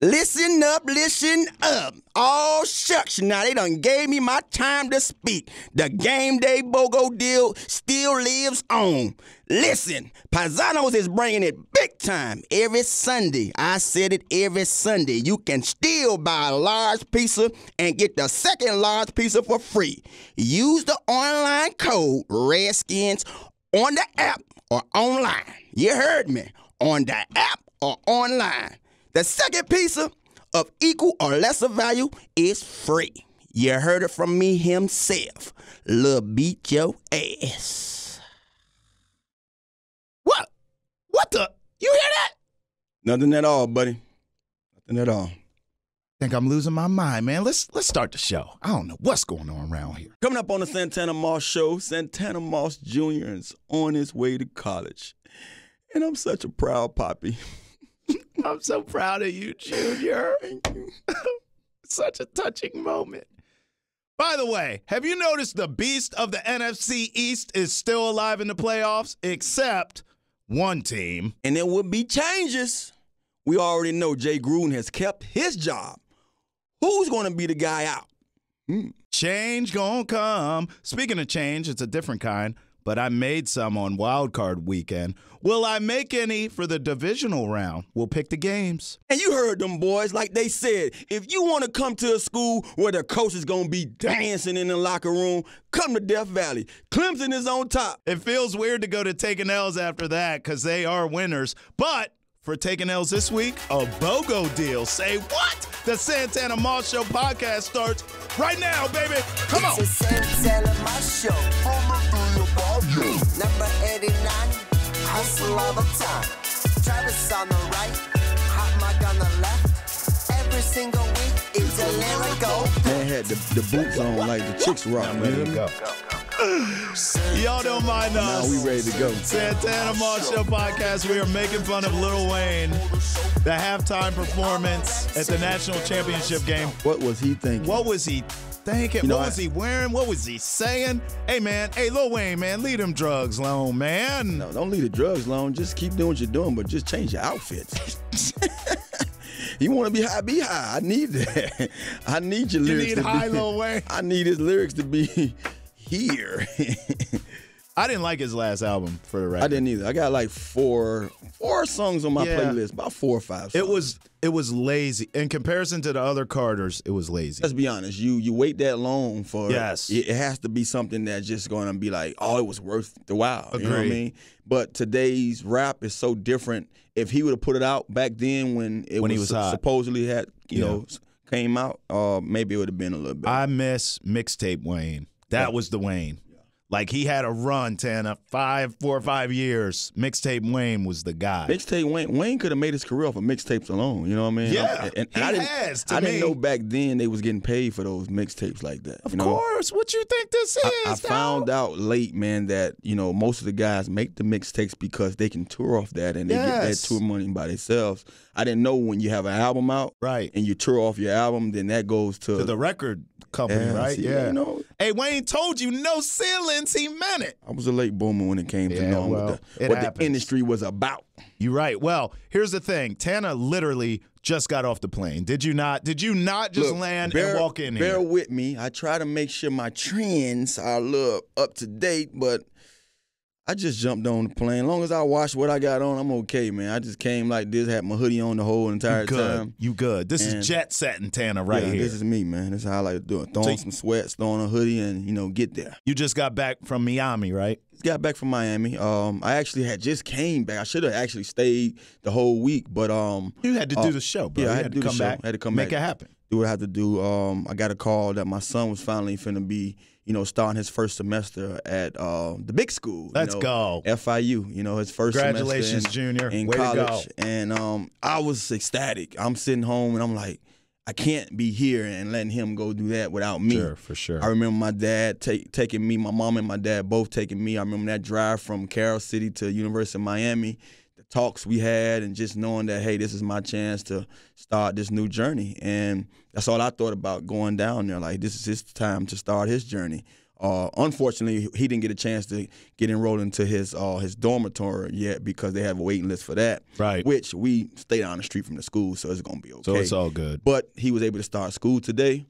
Listen up, listen up. Oh, shucks, now they done gave me my time to speak. The game day BOGO deal still lives on. Listen, Paisanos is bringing it big time every Sunday. I said it every Sunday. You can still buy a large pizza and get the second large pizza for free. Use the online code Redskins on the app or online. You heard me. On the app or online. The second pizza of equal or lesser value is free. You heard it from me himself. Lil' beat your ass. What? What the? You hear that? Nothing at all, buddy. Nothing at all. I think I'm losing my mind, man. Let's start the show. I don't know what's going on around here. Coming up on the Santana Moss Show, Santana Moss Jr. is on his way to college. And I'm such a proud poppy. I'm so proud of you, Junior. Thank you. Such a touching moment. By the way, have you noticed the beast of the NFC East is still alive in the playoffs, except one team? And there will be changes. We already know Jay Gruden has kept his job. Who's going to be the guy out? Change gonna come. Speaking of change, it's a different kind, but I made some on Wild Card weekend. Will I make any for the divisional round? We'll pick the games. And you heard them boys, like they said, if you want to come to a school where the coach is going to be dancing in the locker room, come to Death Valley. Clemson is on top. It feels weird to go to Taking L's after that because they are winners. But for Taking L's this week, a BOGO deal. Say what? The Santana Moss Show podcast starts right now, baby. Come on. It's the Santana Moss Show. Number 89, hustle all the time. Travis on the right, hot mic on the left. Every single week, it's a lyrical. Man had the boots on like the chicks rock. Ready to go. Y'all don't mind us. Now we ready to go. Santana Moss Show podcast. We are making fun of Lil Wayne. The halftime performance at the national championship game. What was he thinking? What was he thinking? What was he wearing? What was he saying? Hey, man. Hey, Lil Wayne, man. Leave them drugs alone, man. No, don't leave the drugs alone. Just keep doing what you're doing, but just change your outfits. You want to be high, be high. I need that. I need your lyrics. You need high, Lil Wayne? I need his lyrics to be here. I didn't like his last album, for the record. I didn't either. I got like four songs on my playlist, about 4 or 5 songs. It was lazy. In comparison to the other Carters, it was lazy. Let's be honest. You wait that long for yes. It has to be something that's just going to be like, oh, it was worth the while. Agreed. You know what I mean? But today's rap is so different. If he would have put it out back then when he was supposedly had, you know, came out, maybe it would have been a little bit. I miss mixtape Wayne. That was the Wayne. Like, he had a run, Tana, 4 or 5 years. Mixtape Wayne was the guy. Mixtape Wayne could have made his career off of mixtapes alone. You know what I mean? Yeah, I didn't know back then they was getting paid for those mixtapes like that. Of course. What you think this is? I found out late, man, that, you know, most of the guys make the mixtapes because they can tour off that and they get that tour money by themselves. I didn't know when you have an album out and you tour off your album, then that goes to the record company, right? See, you know, hey, Wayne told you no ceilings. He meant it. I was a late boomer when it came to knowing what the industry was about. You're right. Well, here's the thing. Tana literally just got off the plane. Did you not? Did you not just land and walk in here? Bear with me. I try to make sure my trends are a little up to date, but I just jumped on the plane. As long as I watch what I got on, I'm okay, man. I just came like this, had my hoodie on the whole entire time. You good. This is jet setting Tana right here. This is me, man. This is how I like to do it. Throwing some sweats, throwing a hoodie, and, you know, get there. You just got back from Miami, right? Got back from Miami. I actually had just came back. I should have actually stayed the whole week, but you had to do the show, bro. Yeah, I had to do the show. I had to come back. Make it happen. Do what I had to do. I got a call that my son was finally finna be, you know, starting his first semester at the big school. Let's go. FIU, you know, his first Congratulations, semester Junior. in Way college. to go. And I was ecstatic. I'm sitting home and I'm like, I can't be here and letting him go do that without me. Sure, for sure. I remember my dad taking me, my mom and my dad both taking me. I remember that drive from Carroll City to University of Miami, the talks we had, and just knowing that, hey, this is my chance to start this new journey. And that's all I thought about going down there. Like, this is his time to start his journey. Unfortunately, he didn't get a chance to get enrolled into his dormitory yet because they have a waiting list for that. Right. Which we stay down the street from the school, so it's going to be okay. So it's all good. But he was able to start school today,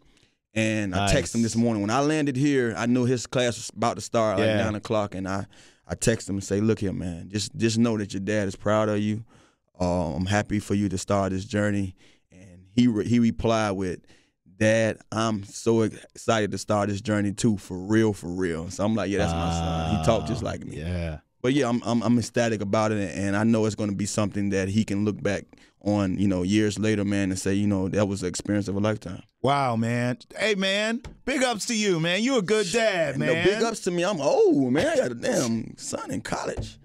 and I texted him this morning. When I landed here, I knew his class was about to start like 9 o'clock, and I texted him and say, look here, man, just know that your dad is proud of you. I'm happy for you to start this journey. And he replied with, Dad, I'm so excited to start this journey too, for real, for real. So I'm like, yeah, that's my son. He talked just like me. Yeah. But yeah, I'm ecstatic about it, and I know it's going to be something that he can look back on, years later, man, and say, that was the experience of a lifetime. Wow, man. Hey, man, big ups to you, man. You a good dad, man. No, big ups to me. I'm old, man. I got a damn son in college.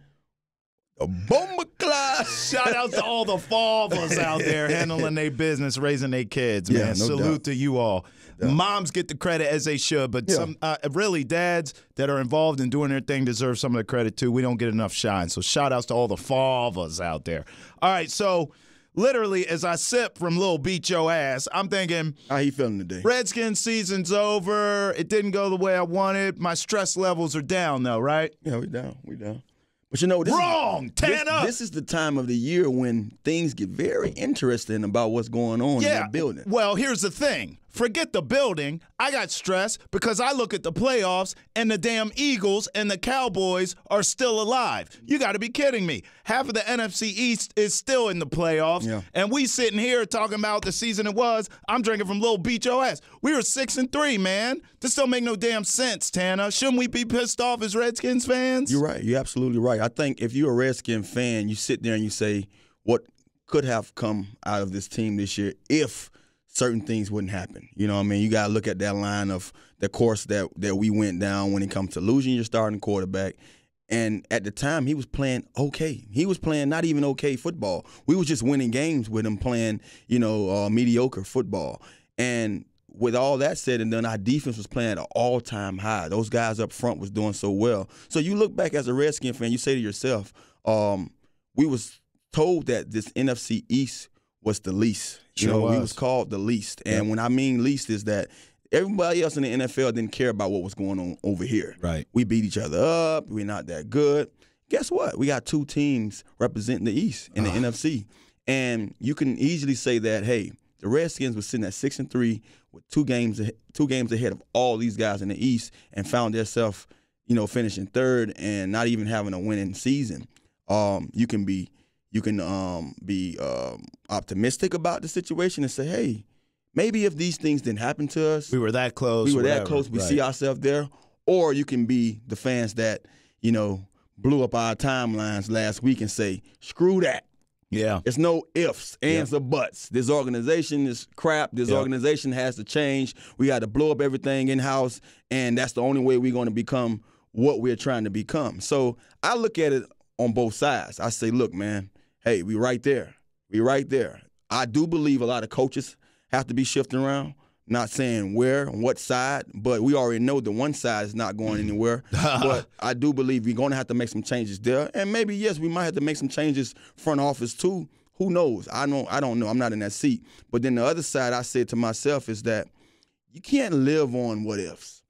A bomber class. Shout out to all the fathers out there handling their business, raising their kids, man. Yeah, no Salute doubt. to you all. Yeah. Moms get the credit as they should, but some really dads that are involved in doing their thing deserve some of the credit too. We don't get enough shine. So shout outs to all the fathers out there. All right, so literally as I sip from Lil Beat Your Ass, I'm thinking, how he feeling today? Redskins season's over. It didn't go the way I wanted. My stress levels are down though, right? Yeah, we down. But wrong, Tanner. This is the time of the year when things get very interesting about what's going on in the building. Well, here's the thing. Forget the building. I got stressed because I look at the playoffs and the damn Eagles and the Cowboys are still alive. You got to be kidding me. Half of the NFC East is still in the playoffs, and we sitting here talking about the season it was. I'm drinking from Lil Beat Your Ass. We were 6-3, man. This don't make no damn sense, Tanner. Shouldn't we be pissed off as Redskins fans? You're right. You're absolutely right. I think if you're a Redskin fan, you sit there and you say, what could have come out of this team this year if certain things wouldn't happen. You know what I mean? You got to look at that line of the course that we went down when it comes to losing your starting quarterback. And at the time, he was playing okay. He was playing not even okay football. We was just winning games with him playing, mediocre football. And with all that said and done, our defense was playing at an all-time high. Those guys up front was doing so well. So you look back as a Redskin fan, you say to yourself, we was told that this NFC East was the least. We was called the least. And when I mean least is that everybody else in the NFL didn't care about what was going on over here. Right. We beat each other up. We're not that good. Guess what? We got two teams representing the East in the NFC. And you can easily say that, hey, the Redskins were sitting at 6-3 with two games ahead of all these guys in the East and found themselves, finishing third and not even having a winning season. You can be optimistic about the situation and say, hey, maybe if these things didn't happen to us, we were that close. We see ourselves there. Or you can be the fans that, blew up our timelines last week and say, screw that. Yeah. It's no ifs, ands, or buts. This organization is crap. This organization has to change. We got to blow up everything in-house, and that's the only way we're going to become what we're trying to become. So I look at it on both sides. I say, look, man, hey, we right there. We right there. I do believe a lot of coaches have to be shifting around. Not saying where, on what side, but we already know that one side is not going anywhere. But I do believe we're going to have to make some changes there. And maybe, yes, we might have to make some changes front office too. Who knows? I don't know. I'm not in that seat. But then the other side I said to myself is that you can't live on what ifs.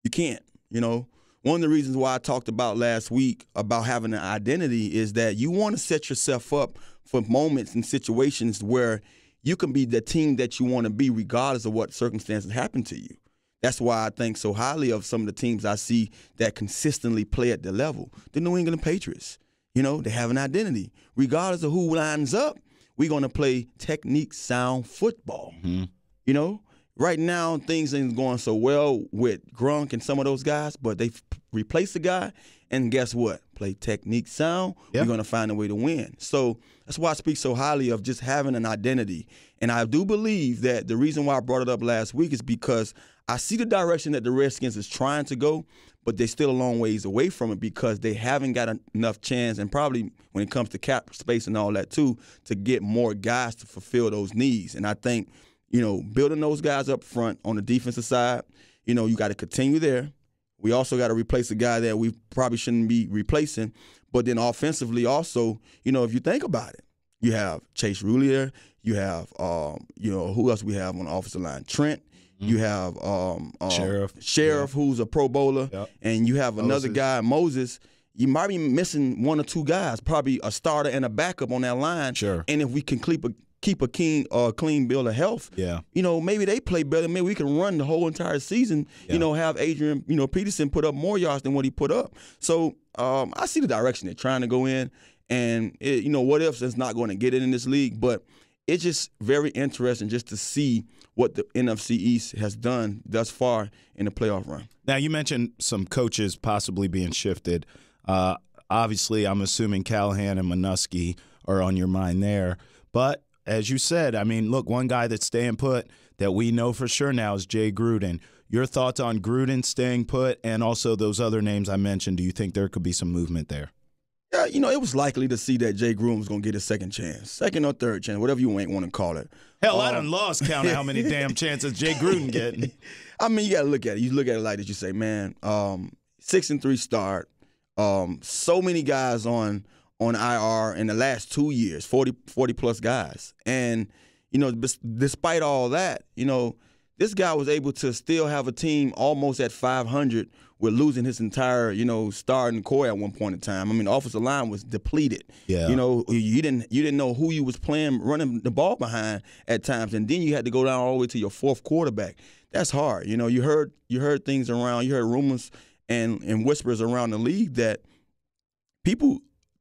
You can't, One of the reasons why I talked about last week about having an identity is that you want to set yourself up for moments and situations where you can be the team that you want to be regardless of what circumstances happen to you. That's why I think so highly of some of the teams I see that consistently play at the level. The New England Patriots, they have an identity. Regardless of who lines up, we're going to play technique sound football. Mm-hmm. Right now, things ain't going so well with Gronk and some of those guys, but they've replaced the guy, and guess what? Play technique sound, We're going to find a way to win. So that's why I speak so highly of just having an identity. And I do believe that the reason why I brought it up last week is because I see the direction that the Redskins is trying to go, but they're still a long ways away from it because they haven't got enough chance, and probably when it comes to cap space and all that too, to get more guys to fulfill those needs. And I think, building those guys up front on the defensive side, you got to continue there. We also got to replace a guy that we probably shouldn't be replacing. But then offensively also, if you think about it, You have Chase Roulier. You have, who else we have on the offensive line? Trent. You have Sheriff, who's a Pro Bowler. Yep. And you have another guy, Moses. You might be missing one or two guys, probably a starter and a backup on that line. Sure. And if we can keep a clean bill of health, maybe they play better. Maybe we can run the whole entire season, have Adrian, Peterson put up more yards than what he put up. So I see the direction they're trying to go in. And, what if it's not going to get it in this league? But it's just very interesting just to see what the NFC East has done thus far in the playoff run. Now, you mentioned some coaches possibly being shifted. Obviously, I'm assuming Callahan and Minuski are on your mind there. But as you said, I mean, look, one guy that's staying put that we know for sure now is Jay Gruden. Your thoughts on Gruden staying put and also those other names I mentioned? Do you think there could be some movement there? Yeah, it was likely to see that Jay Gruden was going to get a second chance, second or third chance, whatever you want to call it. Hell, I done lost count of how many damn chances Jay Gruden getting. I mean, you got to look at it. You look at it like this. You say, man, 6-3 start. So many guys on IR in the last 2 years, 40-plus guys. And, despite all that, this guy was able to still have a team almost at 500 with losing his entire, starting core at one point in time. I mean, the offensive line was depleted. Yeah. You didn't know who you was playing, running the ball behind at times, and then you had to go down all the way to your fourth quarterback. That's hard. You heard things around. You heard rumors and whispers around the league that people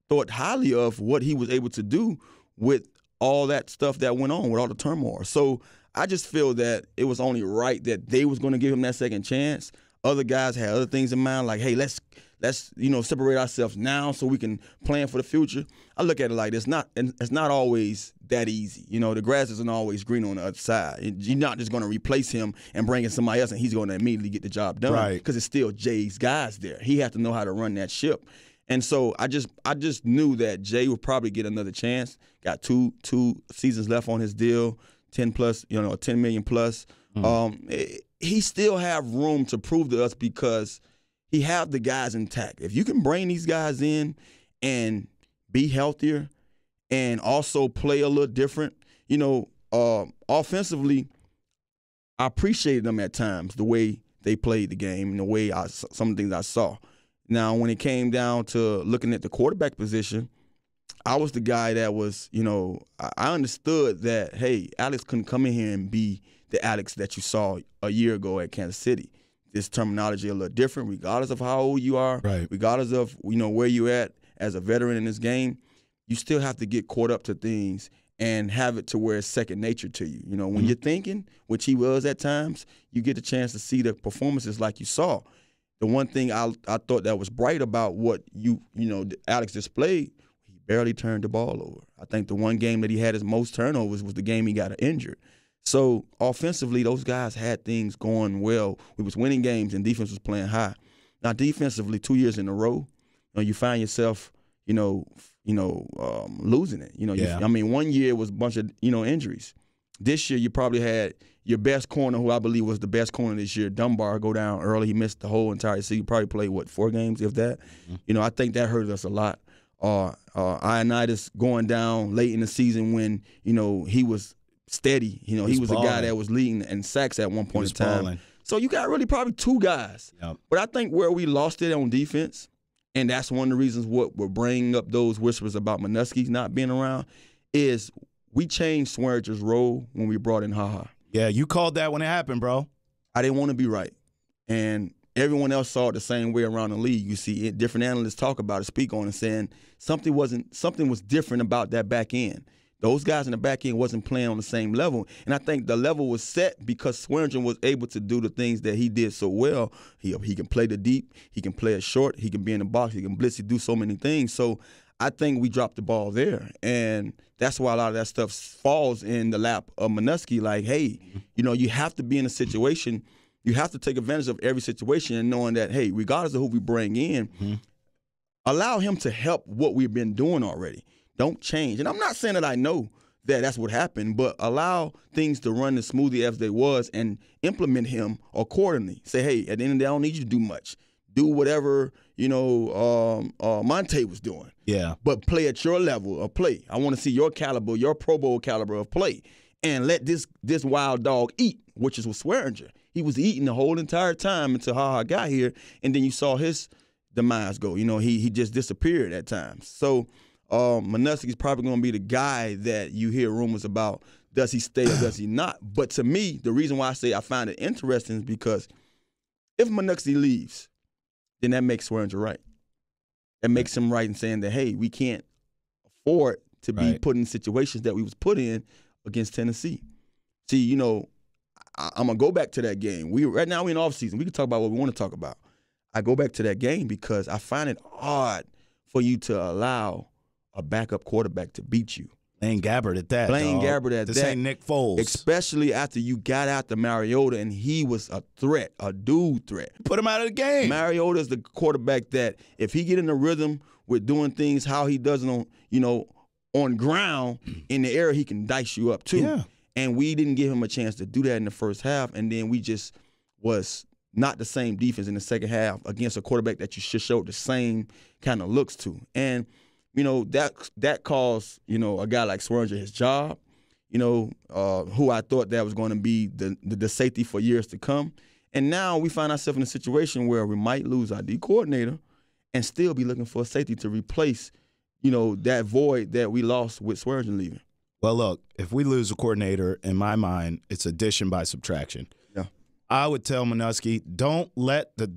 thought highly of what he was able to do with all that stuff that went on, with all the turmoil. So I just feel that it was only right that they was going to give him that second chance. Other guys had other things in mind, like, hey, let's separate ourselves now so we can plan for the future. I look at it like this. It's not always that easy. The grass isn't always green on the other side. You're not just going to replace him and bring in somebody else and he's going to immediately get the job done. Right. Because it's still Jay's guys there. He has to know how to run that ship. And so I just knew that Jay would probably get another chance. Got two seasons left on his deal, 10 plus, $10 million plus. He still have room to prove to us because he have the guys intact. If you can bring these guys in and be healthier and also play a little different, offensively, I appreciated them at times, the way they played the game and the way some of the things I saw. Now, when it came down to looking at the quarterback position, I was the guy that was, I understood that, hey, Alex couldn't come in here and be the Alex that you saw a year ago at Kansas City. This terminology a little different, regardless of how old you are, right, regardless of where you're at as a veteran in this game. You still have to get caught up to things and have it to where it's second nature to you. When you're thinking, which he was at times, you get the chance to see the performances like you saw. The one thing I thought that was bright about what Alex displayed, he barely turned the ball over. I think the one game that he had his most turnovers was the game he got injured. So offensively, those guys had things going well. We was winning games and defense was playing high. Now defensively, 2 years in a row, you find yourself, losing it. Yeah. I mean, 1 year was a bunch of Injuries. This year, you probably had your best corner, who I believe was the best corner this year, Dunbar, go down early. He missed the whole entire season. He probably played, 4 games, if that? I think that hurt us a lot. Ioannidis going down late in the season when, he was steady. He was a guy that was leading in sacks at one point in time. Balling. So you got really probably 2 guys. Yep. But I think where we lost it on defense, and that's one of the reasons what we're bringing up those whispers about Minuski not being around, is we changed Swearinger role when we brought in HaHa. Yeah, you called that when it happened, bro. I didn't want to be right. And everyone else saw it the same way around the league. You see different analysts talk about it, speak on it, saying something was different about that back end. Those guys in the back end wasn't playing on the same level. And I think the level was set because Swearinger was able to do the things that he did so well. He can play the deep. He can play it short. He can be in the box. He can blitz. He do so many things. So I think we dropped the ball there. And that's why a lot of that stuff falls in the lap of Minuski. Like, hey, you have to be in a situation. You have to take advantage of every situation and knowing that, hey, regardless of who we bring in, allow him to help what we've been doing already. Don't change. And I'm not saying that I know that that's what happened, but allow things to run as smoothly as they was and implement him accordingly. Say, hey, at the end of the day, I don't need you to do much. do whatever, Monte was doing. Yeah. But play at your level of play. I want to see your caliber, your Pro Bowl caliber of play. And let this wild dog eat, which is with Swearinger. He was eating the whole entire time until Ha got here, and then you saw his demise go. He just disappeared at times. So Manusky's probably going to be the guy that you hear rumors about. Does he stay or does he not? But to me, the reason why I say I find it interesting is because if Manusky leaves, then that makes Swearinger right. That makes him right in saying that, hey, we can't afford to be put in situations that we was put in against Tennessee. See, I'm going to go back to that game. Right now we're in off-season. We can talk about what we want to talk about. I go back to that game because I find it odd for you to allow a backup quarterback to beat you. Blaine Gabbert at that. This ain't Nick Foles. Especially after you got out to Mariota and he was a threat, a dude threat. Put him out of the game. Mariota's the quarterback that if he get in a rhythm with doing things how he does it on ground, in the air, he can dice you up too. Yeah. And we didn't give him a chance to do that in the first half, and then we just was not the same defense in the second half against a quarterback that you should show the same kind of looks to. And that cost a guy like Swearinger his job. Who I thought that was going to be the safety for years to come. And now we find ourselves in a situation where we might lose our D coordinator and still be looking for a safety to replace that void that we lost with Swearinger leaving. Well, look, if we lose a coordinator, in my mind, it's addition by subtraction. Yeah. I would tell Manusky, don't let the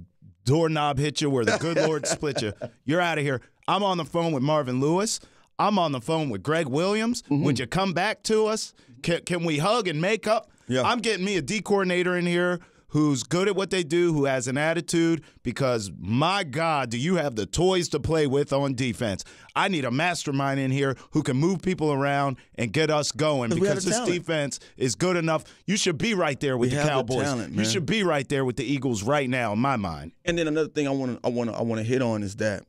doorknob hit you where the good Lord split you. You're out of here. I'm on the phone with Marvin Lewis. I'm on the phone with Greg Williams. Mm-hmm. Would you come back to us? Can we hug and make up? Yeah. I'm getting me a D coordinator in here who's good at what they do, who has an attitude, because, my God, do you have the toys to play with on defense. I need a mastermind in here who can move people around and get us going, because this defense is good enough. You should be right there with the Cowboys. You should be right there with the Eagles right now, in my mind. And then another thing I want to hit on is that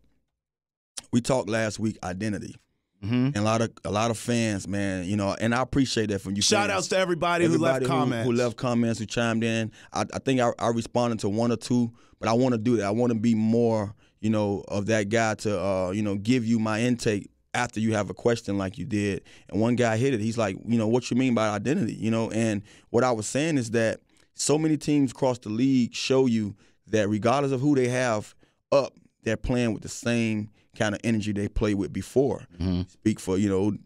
we talked last week identity. Mm-hmm. And a lot of fans, man, and I appreciate that from you. Shout outs to everybody who left comments. Who left comments, who chimed in. I think I responded to one or two, but I want to do that. I want to be more, of that guy to, give you my intake after you have a question like you did. And one guy hit it. He's like, what you mean by identity? And what I was saying is that so many teams across the league show you that regardless of who they have up, they're playing with the same kind of energy they played with before. Mm-hmm. Speak for,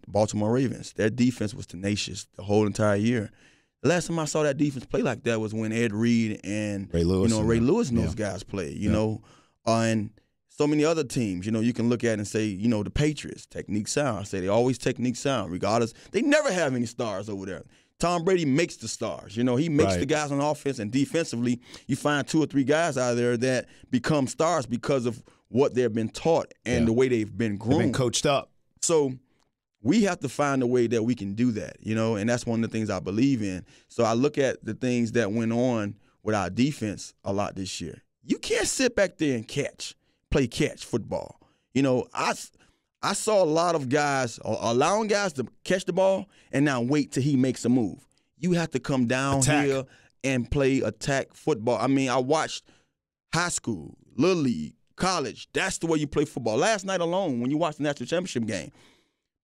Baltimore Ravens. Their defense was tenacious the whole entire year. The last time I saw that defense play like that was when Ed Reed and Ray Lewis, and those guys played, and so many other teams, you can look at and say, the Patriots, technique sound. I say they always technique sound, regardless. They never have any stars over there. Tom Brady makes the stars. He makes the guys on offense, and defensively, you find 2 or 3 guys out there that become stars because of what they've been taught and the way they've been groomed. They've been coached up. So we have to find a way that we can do that, and that's one of the things I believe in. So I look at the things that went on with our defense a lot this year. You can't sit back there and play catch football. I saw a lot of guys allowing guys to catch the ball and now wait till he makes a move. You have to come down here and play attack football. I mean, I watched high school, little league, college. That's the way you play football. Last night alone, when you watched the national championship game,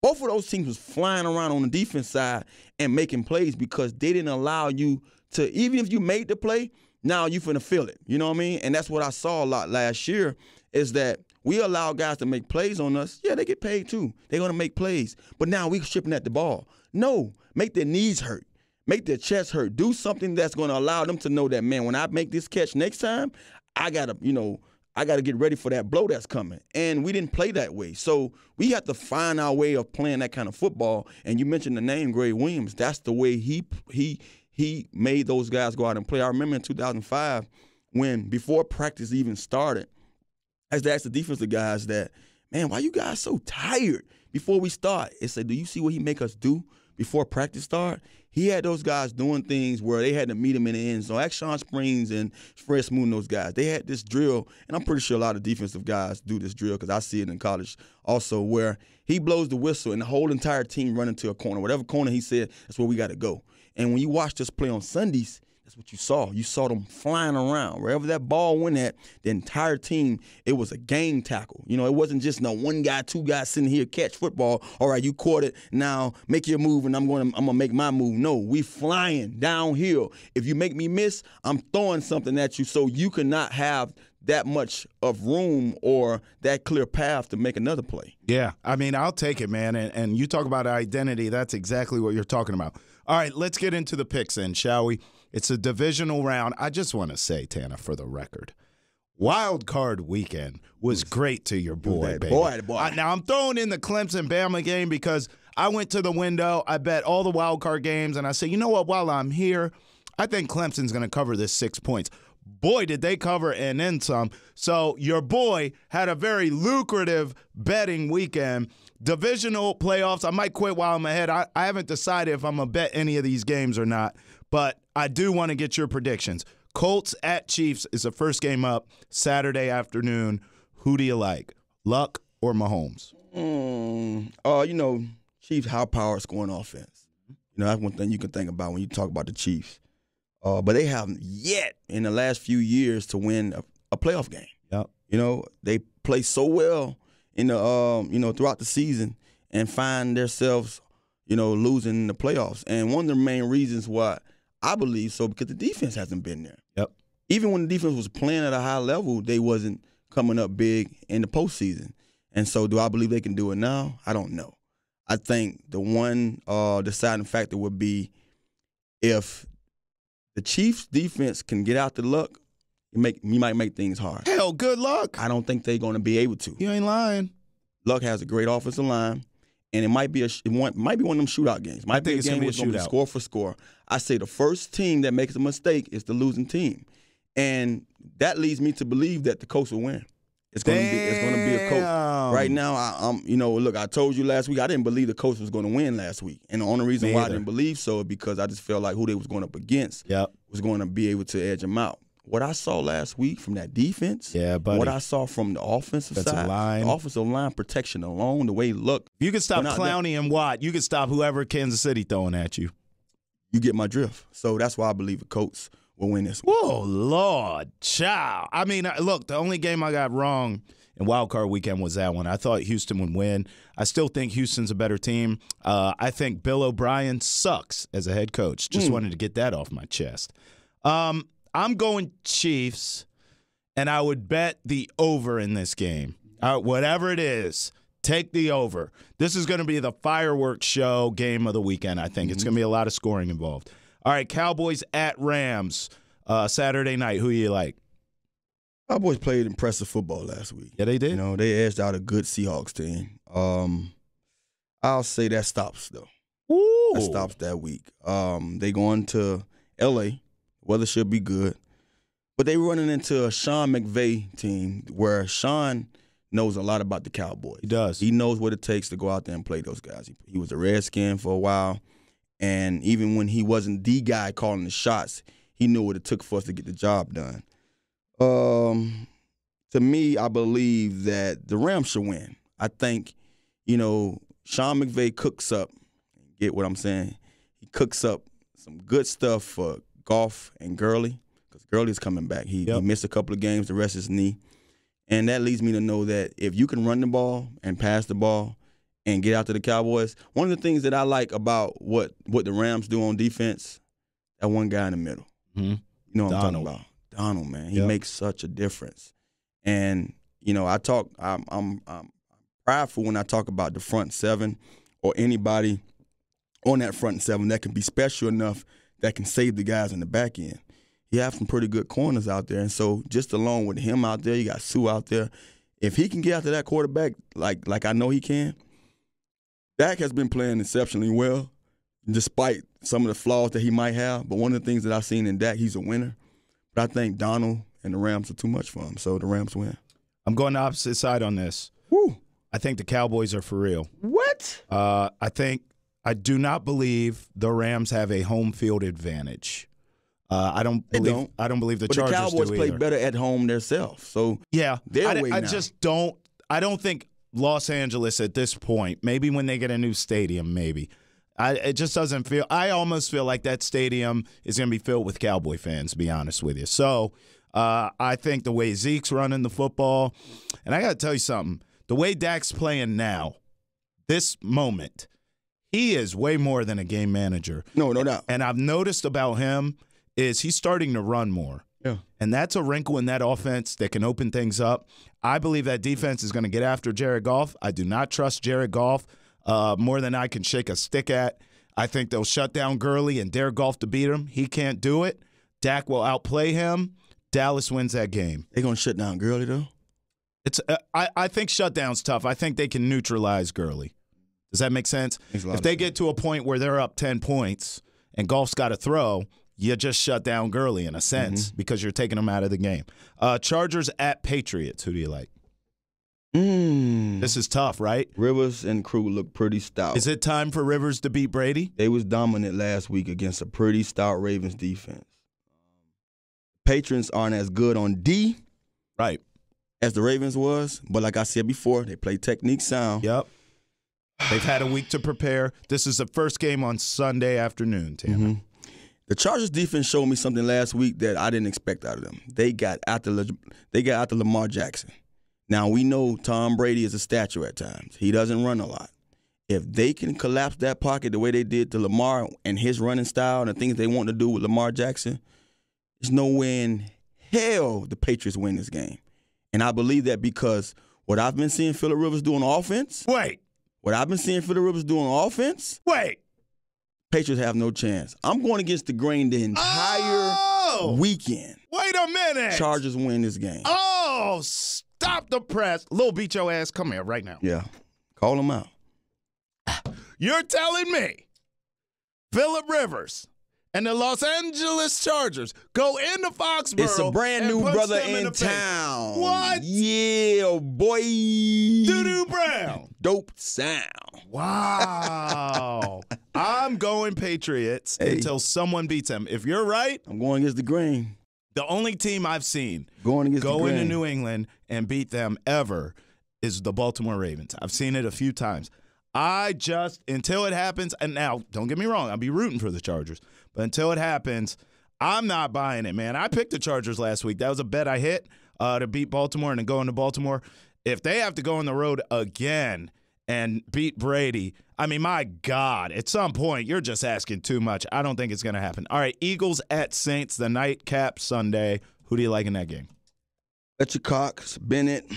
both of those teams was flying around on the defense side and making plays because they didn't allow you to, even if you made the play, now you finna feel it. You know what I mean? And that's what I saw a lot last year is that we allow guys to make plays on us. Yeah, they get paid too. They're going to make plays. But now we shipping at the ball. No, make their knees hurt. Make their chest hurt. Do something that's going to allow them to know that, man, when I make this catch next time, I got to get ready for that blow that's coming. And we didn't play that way. So we have to find our way of playing that kind of football. And you mentioned the name Greg Williams. That's the way he made those guys go out and play. I remember in 2005 when before practice even started, I used to ask the defensive guys that, man, why you guys so tired before we start? It said, do you see what he make us do before practice start? He had those guys doing things where they had to meet him in the end zone. Ask Sean Springs and Fred Smoot and those guys. They had this drill, and I'm pretty sure a lot of defensive guys do this drill because I see it in college also, where he blows the whistle and the whole entire team run into a corner. Whatever corner he said, that's where we got to go. And when you watch us play on Sundays, That's what you saw. You saw them flying around. Wherever that ball went at, the entire team, it was a game tackle. You know, it wasn't just no one guy, two guys sitting here catch football. All right, you caught it. Now make your move, and I'm gonna make my move. No, we flying downhill. If you make me miss, I'm throwing something at you, so you cannot have that much of room or that clear path to make another play. Yeah, I mean, I'll take it, man. And you talk about identity, that's exactly what you're talking about. All right, let's get into the picks then, shall we? It's a divisional round. I just want to say, Tana, for the record, Wild Card Weekend was great to your boy, baby. Boy. Now, I'm throwing in the Clemson-Bama game because I went to the window, I bet all the Wild Card games, and I said, you know what, while I'm here, I think Clemson's going to cover this 6 points. Boy, did they cover and then some. So your boy had a very lucrative betting weekend. Divisional playoffs, I might quit while I'm ahead. I haven't decided if I'm going to bet any of these games or not, but I do want to get your predictions. Colts at Chiefs is the first game up Saturday afternoon. Who do you like, Luck or Mahomes? You know, Chiefs high-power scoring offense. You know, that's one thing you can think about when you talk about the Chiefs. But they haven't yet in the last few years to win a playoff game. Yep. You know, they play so well in the throughout the season and find themselves, losing the playoffs. And one of the main reasons why I believe so, because the defense hasn't been there. Yep. Even when the defense was playing at a high level, they wasn't coming up big in the postseason. And so do I believe they can do it now? I don't know. I think the one deciding factor would be if the Chiefs' defense can get out the Luck, you might make things hard. Hell, good luck. I don't think they're going to be able to. You ain't lying. Luck has a great offensive line, and it might be one of them shootout games. Might be a game where it's going to be score for score. I say the first team that makes a mistake is the losing team, and that leads me to believe that the Colts will win. It's going to be a Colts. Right now, look, I told you last week I didn't believe the Colts was going to win last week, and the only reason why I didn't believe so is because I just felt like who they was going up against was going to be able to edge them out. What I saw last week from that defense, what I saw from the offensive side, the offensive line protection alone, the way he looked. You can stop Clowney and Watt. You can stop whoever Kansas City throwing at you. You get my drift. So that's why I believe the Colts will win this one. Whoa, Lord, child. I mean, look, the only game I got wrong in Wild Card Weekend was that one. I thought Houston would win. I still think Houston's a better team. I think Bill O'Brien sucks as a head coach. Just wanted to get that off my chest. I'm going Chiefs, and I would bet the over in this game. Whatever it is, take the over. This is going to be the fireworks show game of the weekend, I think. It's going to be a lot of scoring involved. All right, Cowboys at Rams Saturday night. Who do you like? Cowboys played impressive football last week. Yeah, they did. They edged out a good Seahawks team. I'll say that stops, though. Ooh. That stops that week. They going to L.A., weather should be good. But they running into a Sean McVay team where Sean knows a lot about the Cowboys. He does. He knows what it takes to go out there and play those guys. He was a Redskin for a while, and even when he wasn't the guy calling the shots, he knew what it took for us to get the job done. To me, I believe that the Rams should win. I think, Sean McVay cooks up, get what I'm saying? He cooks up some good stuff for Goff and Gurley, because Gurley's coming back. He missed a couple of games to rest his knee. And that leads me to know that if you can run the ball and pass the ball and get out to the Cowboys, one of the things that I like about what the Rams do on defense, that one guy in the middle. Mm-hmm. You know what I'm talking about? Donald, man. He makes such a difference. And, I'm prideful when I talk about the front seven or anybody on that front seven that can be special enough that can save the guys in the back end. You have some pretty good corners out there. And so just along with him out there, you got Sue out there. If he can get after that quarterback like I know he can, Dak has been playing exceptionally well, despite some of the flaws that he might have. But one of the things that I've seen in Dak, he's a winner. But I think Donald and the Rams are too much for him, so the Rams win. I'm going the opposite side on this. Woo. I think the Cowboys are for real. What? I do not believe the Rams have a home field advantage. I don't believe the Chargers do either. The Cowboys play better at home themselves. So I don't think Los Angeles at this point, maybe when they get a new stadium, maybe. It just doesn't feel – I almost feel like that stadium is going to be filled with Cowboy fans, to be honest with you. So I think the way Zeke's running the football – and I got to tell you something. The way Dak's playing now, this moment, he is way more than a game manager. No doubt. And I've noticed about him is he's starting to run more. Yeah. And that's a wrinkle in that offense that can open things up. I believe that defense is going to get after Jared Goff. I do not trust Jared Goff more than I can shake a stick at. I think they'll shut down Gurley and dare Goff to beat him. He can't do it. Dak will outplay him. Dallas wins that game. They're going to shut down Gurley, though? I think shutdown's tough. I think they can neutralize Gurley. Does that make sense? If they get to a point where they're up 10 points and Goff's got to throw, you just shut down Gurley in a sense because you're taking him out of the game. Chargers at Patriots. Who do you like? This is tough, right? Rivers and crew look pretty stout. Is it time for Rivers to beat Brady? They was dominant last week against a pretty stout Ravens defense. Patriots aren't as good on D right, as the Ravens was, but like I said before, they play technique sound. Yep. They've had a week to prepare. This is the first game on Sunday afternoon, Tanner. The Chargers defense showed me something last week that I didn't expect out of them. They got after Lamar Jackson. Now, we know Tom Brady is a statue at times. He doesn't run a lot. If they can collapse that pocket the way they did to Lamar and his running style and the things they want to do with Lamar Jackson, there's no way in hell the Patriots win this game. And I believe that because what I've been seeing Phillip Rivers do on offense. What I've been seeing Phillip Rivers do on offense. Patriots have no chance. I'm going against the grain the entire weekend. Wait a minute. Chargers win this game. Oh, stop the press. Lil, beat your ass. Come here right now. Yeah. Call him out. You're telling me Phillip Rivers and the Los Angeles Chargers go into Foxborough. It's a brand new brother in town. What? Yeah, boy. Doo-doo Brown. Dope sound. Wow. I'm going Patriots until someone beats them. If you're right, I'm going against the grain. The only team I've seen go into New England and beat them ever is the Baltimore Ravens. I've seen it a few times. Until it happens, and now, don't get me wrong, I'll be rooting for the Chargers. But until it happens, I'm not buying it, man. I picked the Chargers last week. That was a bet I hit to beat Baltimore and to go into Baltimore. If they have to go on the road again and beat Brady, I mean, my God, at some point, you're just asking too much. I don't think it's going to happen. All right, Eagles at Saints, the nightcap Sunday. Who do you like in that game? Fletcher Cox, Bennett.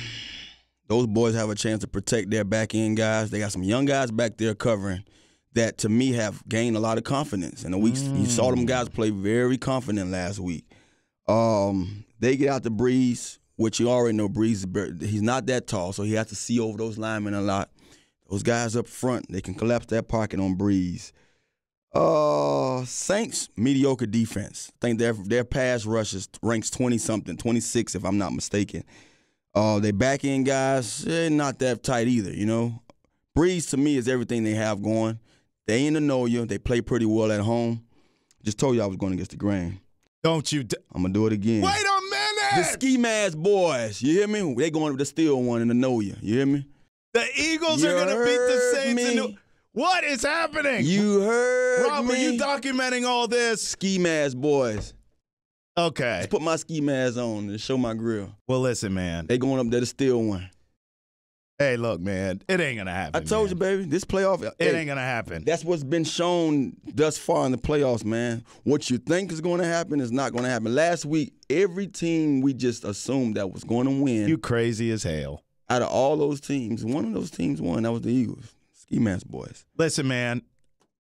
Those boys have a chance to protect their back-end guys. They got some young guys back there covering that, to me, have gained a lot of confidence. And you saw them guys play very confident last week. They get out to Breeze, which you already know Breeze, he's not that tall, so he has to see over those linemen a lot. Those guys up front, they can collapse that pocket on Breeze. Saints, mediocre defense. I think their pass rushes ranks 20-something, 26 if I'm not mistaken. They back-end guys, they're not that tight either, you know. Breeze, to me, is everything they have going. They ain't a know you. They play pretty well at home. Just told you I was going against the grain. Don't you? I'm going to do it again. Wait a minute! The ski mask boys, you hear me? They going with the steel one and the know you. You hear me? The Eagles are going to beat the Saints. What is happening? You heard Rob, me. are you documenting all this? Ski mask boys. Okay. Just put my ski mask on and show my grill. Well, listen, man. They going up there to steal one. Hey, look, man. It ain't going to happen. I told you, baby. This playoff. It ain't going to happen. That's what's been shown thus far in the playoffs, man. What you think is going to happen is not going to happen. Last week, every team we just assumed that was going to win. You crazy as hell. Out of all those teams, one of those teams won. That was the Eagles. Ski mask boys. Listen, man.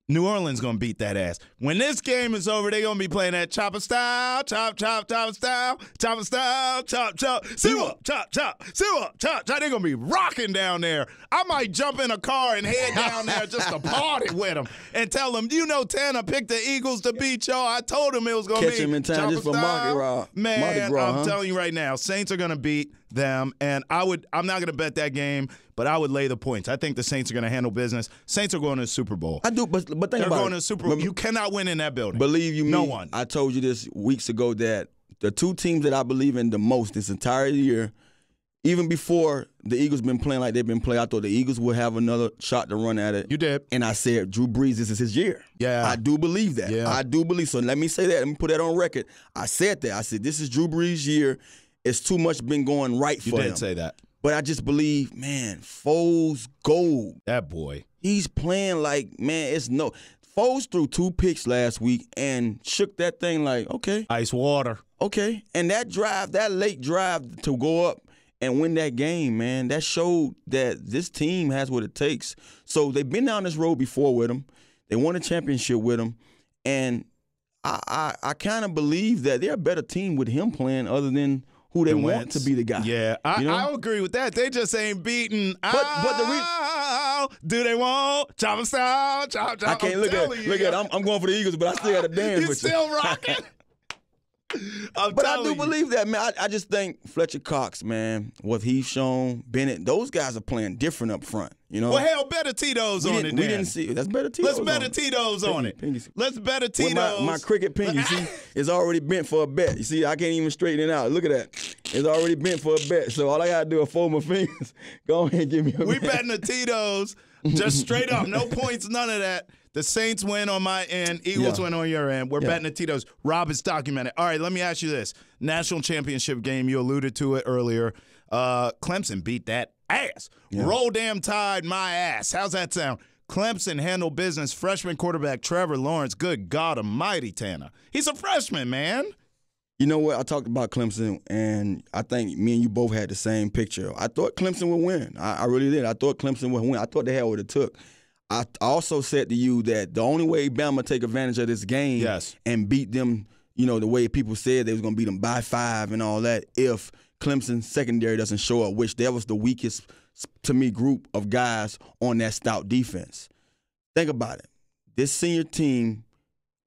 New Orleans going to beat that ass. When this game is over, they going to be playing that chopper style, chop, chop, chopper style, chopper style, chop, chop, see what, chop, chop, see what, chop, chop. They're going to be rocking down there. I might jump in a car and head down there just to party with them and tell them, you know, Tanner picked the Eagles to beat y'all. I told him it was going to be catch him in time just for Mardi Gras. Man, I'm telling you right now, Saints are going to beat them, and I'm not going to bet that game, but I would lay the points. I think the Saints are going to handle business. Saints are going to the Super Bowl. I do, but think about it. They're going to the Super Bowl. You cannot win in that building. Believe you me, no one. I told you this weeks ago that the two teams that I believe in the most this entire year, even before the Eagles been playing like they've been playing, I thought the Eagles would have another shot to run at it. You did. And I said, Drew Brees, this is his year. Yeah. I do believe that. Yeah. I do believe. So let me say that. Let me put that on record. I said that. I said, this is Drew Brees' year. It's too much been going right for him. You did say that. But I just believe, man, Foles gold. That boy. He's playing like, man, it's no. Foles threw 2 picks last week and shook that thing like, okay. Ice water. Okay. And that drive, that late drive to go up and win that game, man, that showed that this team has what it takes. So they've been down this road before with him. They won a championship with him. And I kind of believe that they're a better team with him playing other than who they want to be the guy. Yeah, I agree with that. They just ain't beating. Do they want chop style? Chop. I can't look at. I'm going for the Eagles, but I still got to dance He's with you. still rocking. But I do believe that, man. I just think Fletcher Cox, man, what he's shown, Bennett, those guys are playing different up front. You know. Well, hell, better Tito's on it. We didn't see it. That's better Tito's. Let's better Tito's on it. Let's better Tito's. Well, my cricket pin, you see, is already bent for a bet. You see, I can't even straighten it out. Look at that. It's already bent for a bet. So all I gotta do is fold my fingers. Go ahead and give me a We bet. betting the Tito's just straight up. No points, none of that. The Saints win on my end. Eagles win on your end. We're betting the Tito's. Rob, it's documented. All right, let me ask you this. National championship game, you alluded to it earlier. Clemson beat that ass. Yeah. Roll damn Tide my ass. How's that sound? Clemson handled business. Freshman quarterback Trevor Lawrence. Good God almighty, Tana. He's a freshman, man. You know what? I talked about Clemson, and I think me and you both had the same picture. I thought Clemson would win. I really did. I thought Clemson would win. I thought they had what it took. I also said to you that the only way Bama take advantage of this game and beat them, you know, the way people said they was going to beat them by 5 and all that, if Clemson secondary doesn't show up, which that was the weakest, to me, group of guys on that stout defense. Think about it. This senior team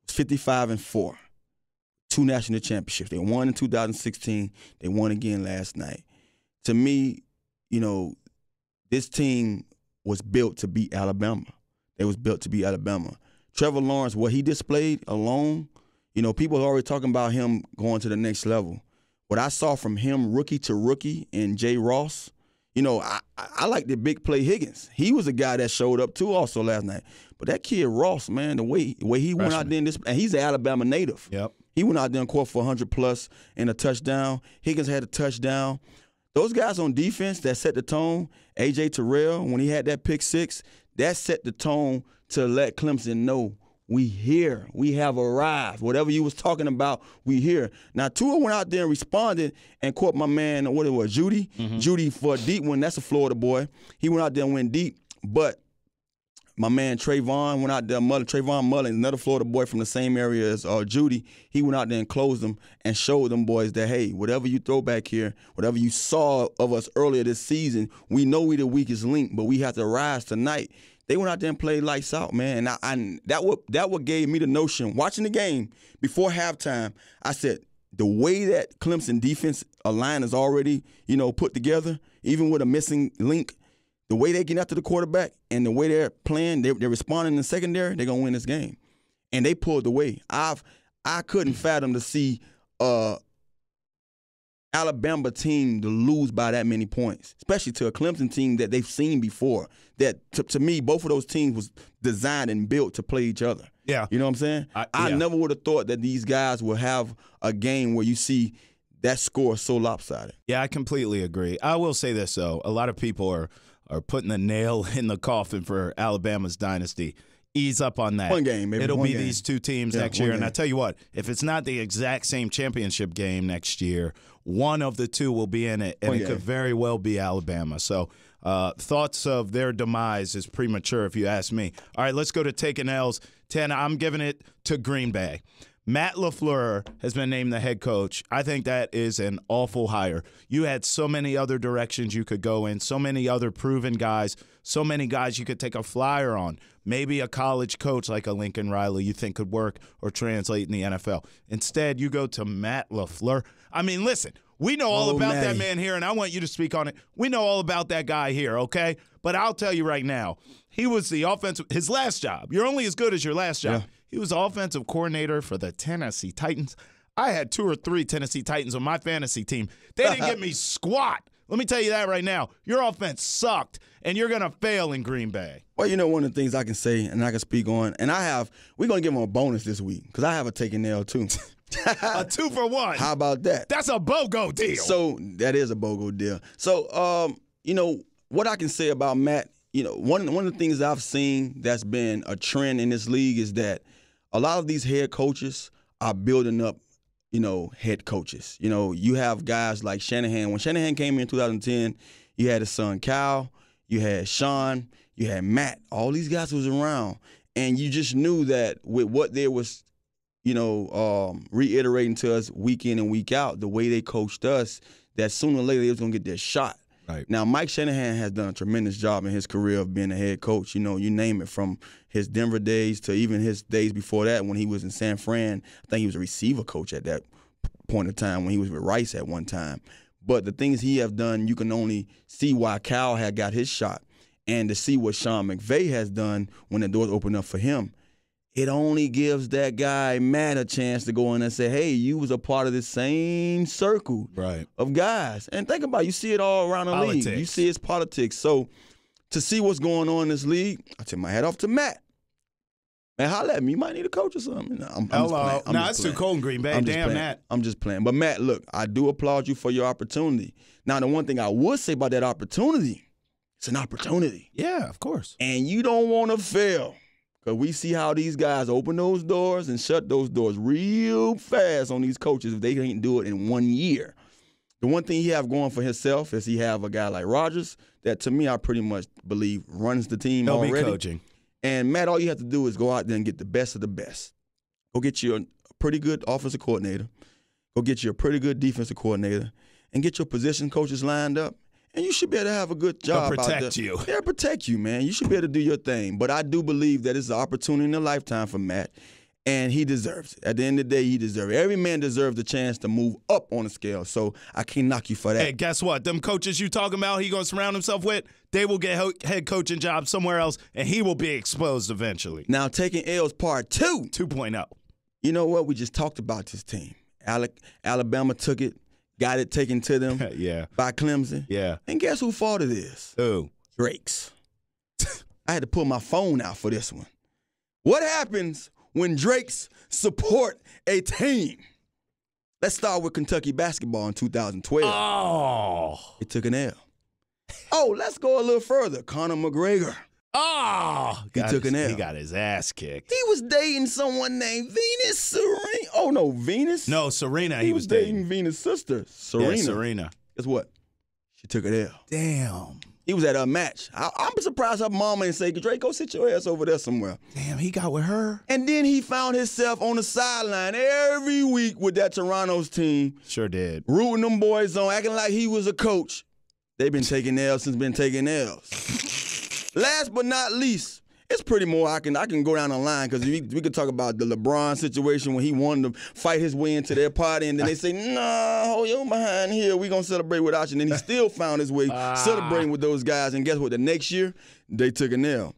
was 55-4, 2 national championships. They won in 2016. They won again last night. To me, you know, this team was built to beat Alabama. They was built to beat Alabama. Trevor Lawrence, what he displayed alone, you know, people are already talking about him going to the next level. What I saw from him rookie to rookie and Jay Ross, you know, I like the big play Higgins. He was a guy that showed up too also last night. But that kid Ross, man, the way he went out there in this, and he's an Alabama native. Yep. He went out there and caught for 100+ and a touchdown. Higgins had a touchdown. Those guys on defense that set the tone, A.J. Terrell, when he had that pick 6, that set the tone to let Clemson know we here. We have arrived. Whatever you was talking about, we here. Now, Tua went out there and responded and caught my man, what it was, Judy? Mm-hmm. Judy for a deep one. That's a Florida boy. He went out there and went deep. But my man Trayvon went out there, Trayvon Mullins, another Florida boy from the same area as Judy, he went out there and closed them and showed them boys that, hey, whatever you throw back here, whatever you saw of us earlier this season, we know we the weakest link, but we have to rise tonight. They went out there and played lights out, man. And that what gave me the notion, watching the game before halftime, I said, the way that Clemson defense line is already, you know, put together, even with a missing link, the way they get after the quarterback and the way they're playing, they're responding in the secondary, they're going to win this game. And they pulled away. I couldn't fathom to see Alabama team to lose by that many points, especially to a Clemson team that they've seen before. That, to me, both of those teams was designed and built to play each other. Yeah. You know what I'm saying? I never would have thought that these guys would have a game where you see that score so lopsided. Yeah, I completely agree. I will say this, though. A lot of people are putting the nail in the coffin for Alabama's dynasty. Ease up on that. One game, maybe. It'll be these two teams next year. And I tell you what, if it's not the exact same championship game next year, one of the two will be in it, and it could very well be Alabama. So thoughts of their demise is premature if you ask me. All right, let's go to taking L's. Tana, I'm giving it to Green Bay. Matt LaFleur has been named the head coach. I think that is an awful hire. You had so many other directions you could go in, so many other proven guys, so many guys you could take a flyer on. Maybe a college coach like a Lincoln Riley you think could work or translate in the NFL. Instead, you go to Matt LaFleur. I mean, listen, we know all about that man here, and I want you to speak on it. We know all about that guy here, okay? But I'll tell you right now, he was the offensive – his last job. You're only as good as your last job. Yeah. He was offensive coordinator for the Tennessee Titans. I had 2 or 3 Tennessee Titans on my fantasy team. They didn't get me squat. Let me tell you that right now. Your offense sucked, and you're going to fail in Green Bay. Well, you know, one of the things I can say and I can speak on, and we're going to give them a bonus this week because I have a taking L too. A 2-for-1. How about that? That's a BOGO deal. So that is a BOGO deal. So, you know, what I can say about Matt, you know, one of the things I've seen that's been a trend in this league is that a lot of these head coaches are building up, you know, head coaches. You know, you have guys like Shanahan. When Shanahan came in 2010, you had his son Cal, you had Sean, you had Matt. All these guys was around. And you just knew that with what they was, you know, reiterating to us week in and week out, the way they coached us, that sooner or later they was going to get their shot. Right. Now, Mike Shanahan has done a tremendous job in his career of being a head coach. You know, you name it, from his Denver days to even his days before that when he was in San Fran. I think he was a receiver coach at that point in time when he was with Rice at one time. But the things he have done, you can only see why Cal had got his shot. And to see what Sean McVay has done when the doors opened up for him, it only gives that guy, Matt, a chance to go in and say, hey, you was a part of the same circle of guys. And think about it, you see it all around the league. You see it's politics. So to see what's going on in this league, I take my hat off to Matt. Man, holla at me. You might need a coach or something. Hello. No, it's too cold in Green Bay. Damn that. I'm just playing. But, Matt, look, I do applaud you for your opportunity. Now, the one thing I would say about that opportunity, it's an opportunity. Yeah, of course. And you don't want to fail. Because we see how these guys open those doors and shut those doors real fast on these coaches if they can't do it in 1 year. The one thing he have going for himself is he have a guy like Rodgers that, to me, I pretty much believe runs the team already. He'll be coaching. And, Matt, all you have to do is go out there and get the best of the best. Go get you a pretty good offensive coordinator. Go get you a pretty good defensive coordinator. And get your position coaches lined up. And you should be able to have a good job They'll protect out there. you. They'll protect you, man. You should be able to do your thing. But I do believe that it's an opportunity in a lifetime for Matt, and he deserves it. At the end of the day, he deserves it. Every man deserves the chance to move up on the scale, so I can't knock you for that. Hey, guess what? Them coaches you talking about he going to surround himself with, they will get head coaching jobs somewhere else, and he will be exposed eventually. Now, taking L's part 2.0. You know what? We just talked about this team. Alabama took it. Got it taken to them by Clemson. Yeah. And guess who fault it is? Who? Drake's. I had to pull my phone out for this one. What happens when Drakes support a team? Let's start with Kentucky basketball in 2012. Oh. It took an L. Oh, let's go a little further. Conor McGregor. Oh. He took an L. He got his ass kicked. He was dating someone named Venus Serena. Oh, no, Venus? No, Serena he was dating Venus' sister, Serena. Yeah, Serena. Guess what? She took an L. Damn. He was at a match. I'm surprised her mama didn't say, Drake, go sit your ass over there somewhere. Damn, he got with her. And then he found himself on the sideline every week with that Toronto's team. Sure did. Rooting them boys on, acting like he was a coach. They've been taking L's since been taking L's. Last but not least, it's pretty more I can go down the line because we could talk about the LeBron situation when he wanted to fight his way into their party, and then they say, nah, hold your behind here. We're going to celebrate without you. And then he still found his way celebrating with those guys. And guess what? The next year, they took an L.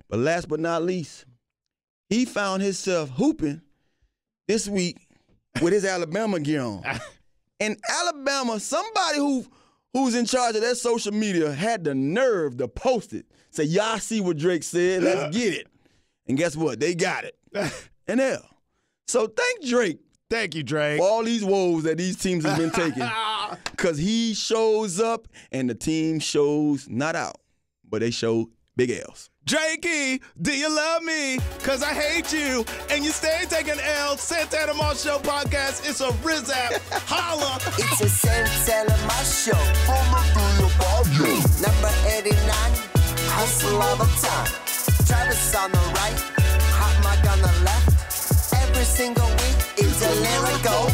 But last but not least, he found himself hooping this week with his Alabama gear on. And Alabama, somebody who's in charge of their social media had the nerve to post it. Say, y'all see what Drake said, let's get it. And guess what? They got it. An L. So thank Drake. Thank you, Drake. For all these woes that these teams have been taking. Because he shows up and the team shows not out, but they show big L's. Drakey, do you love me? Because I hate you. And you stay taking L. Santana Show podcast. It's a Rizap. Holla. It's a Santana Show. Number 89. Hustle all the time. Travis on the right, hot mic on the left. Every single week, it's a lyrical